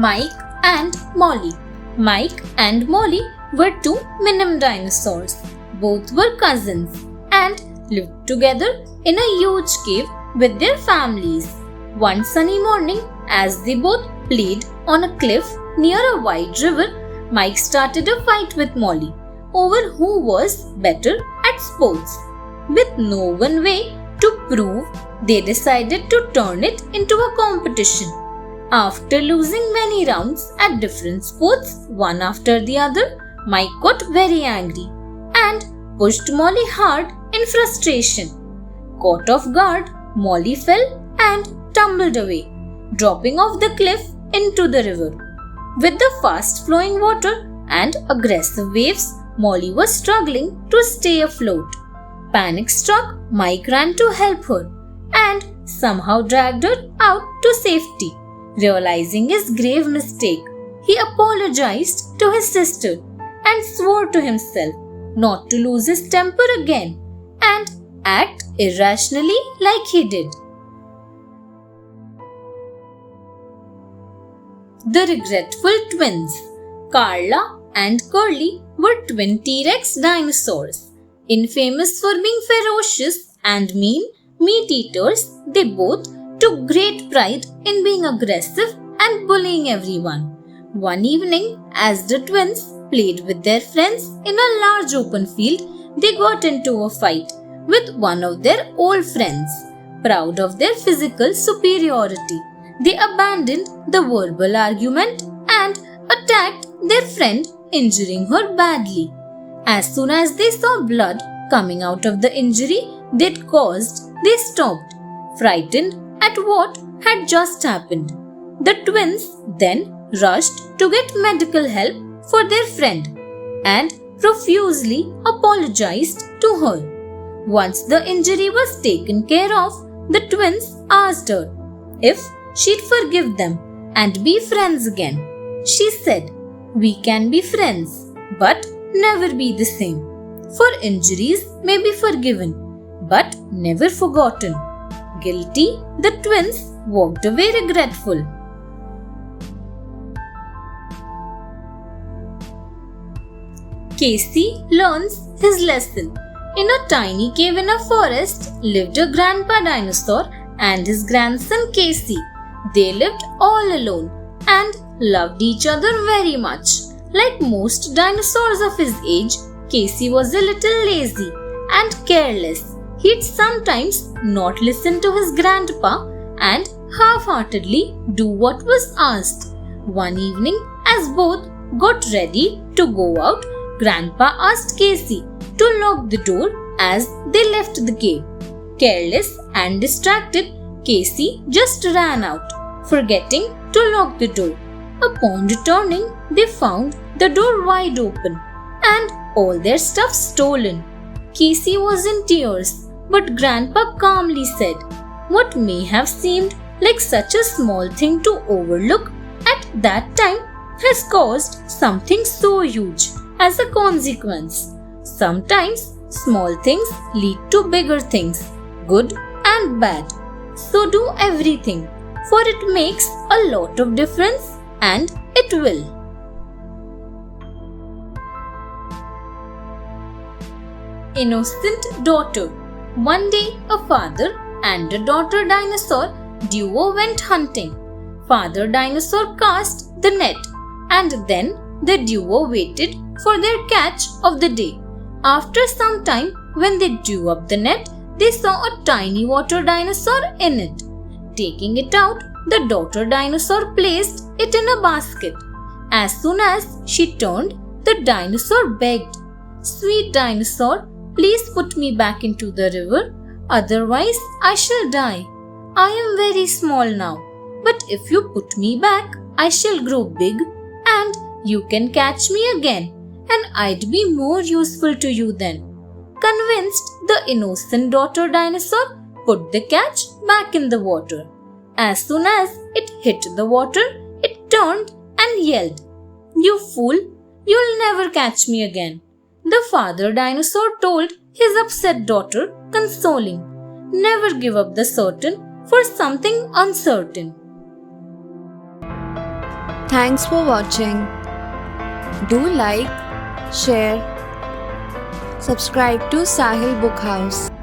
Mike and Molly. Mike and Molly were two mini dinosaurs. Both were cousins and lived together in a huge cave with their families. One sunny morning, as they both played on a cliff near a wide river, Mike started a fight with Molly over who was better at sports. With no one way to prove, they decided to turn it into a competition. After losing many rounds at different sports, one after the other, Mike got very angry and pushed Molly hard in frustration. Caught off guard, Molly fell and tumbled away, dropping off the cliff into the river. With the fast flowing water and aggressive waves, Molly was struggling to stay afloat. Panic struck, Mike ran to help her and somehow dragged her out to safety. Realizing his grave mistake, he apologized to his sister and swore to himself not to lose his temper again and act irrationally like he did. The Regretful Twins. Carla and Curly were twin T-Rex dinosaurs. Infamous for being ferocious and mean meat eaters, they both took great pride in being aggressive and bullying everyone. One evening, as the twins played with their friends in a large open field, they got into a fight with one of their old friends. Proud of their physical superiority, they abandoned the verbal argument and attacked their friend, injuring her badly. As soon as they saw blood coming out of the injury they'd caused, they stopped, frightened at what had just happened. The twins then rushed to get medical help for their friend and profusely apologized to her. Once the injury was taken care of, the twins asked her if she'd forgive them and be friends again. She said, "We can be friends, but never be the same. For injuries may be forgiven, but never forgotten." Guilty, the twins walked away regretful. Casey learns his lesson. In a tiny cave in a forest lived a grandpa dinosaur and his grandson Casey. They lived all alone and loved each other very much. Like most dinosaurs of his age, Casey was a little lazy and careless. He'd sometimes not listen to his grandpa and half-heartedly do what was asked. One evening, as both got ready to go out, Grandpa asked Casey to lock the door as they left the cave. Careless and distracted, Casey just ran out, forgetting to lock the door. Upon returning, they found the door wide open and all their stuff stolen. Casey was in tears, but Grandpa calmly said, "What may have seemed like such a small thing to overlook at that time has caused something so huge as a consequence. Sometimes small things lead to bigger things, good and bad. So do everything, for it makes a lot of difference and it will." Innocent daughter. One day, a father and a daughter dinosaur duo went hunting. Father dinosaur cast the net and then the duo waited for their catch of the day. After some time, when they drew up the net, they saw a tiny water dinosaur in it. Taking it out, the daughter dinosaur placed it in a basket. As soon as she turned, the dinosaur begged, "Sweet dinosaur, please put me back into the river, otherwise I shall die. I am very small now, but if you put me back, I shall grow big and you can catch me again, and I'd be more useful to you then." Convinced, the innocent daughter dinosaur put the catch back in the water. As soon as it hit the water, it turned and yelled, "You fool, you'll never catch me again." The father dinosaur told his upset daughter, consoling, "Never give up the certain for something uncertain." Thanks for watching. Do like, share, subscribe to Sahil Book House.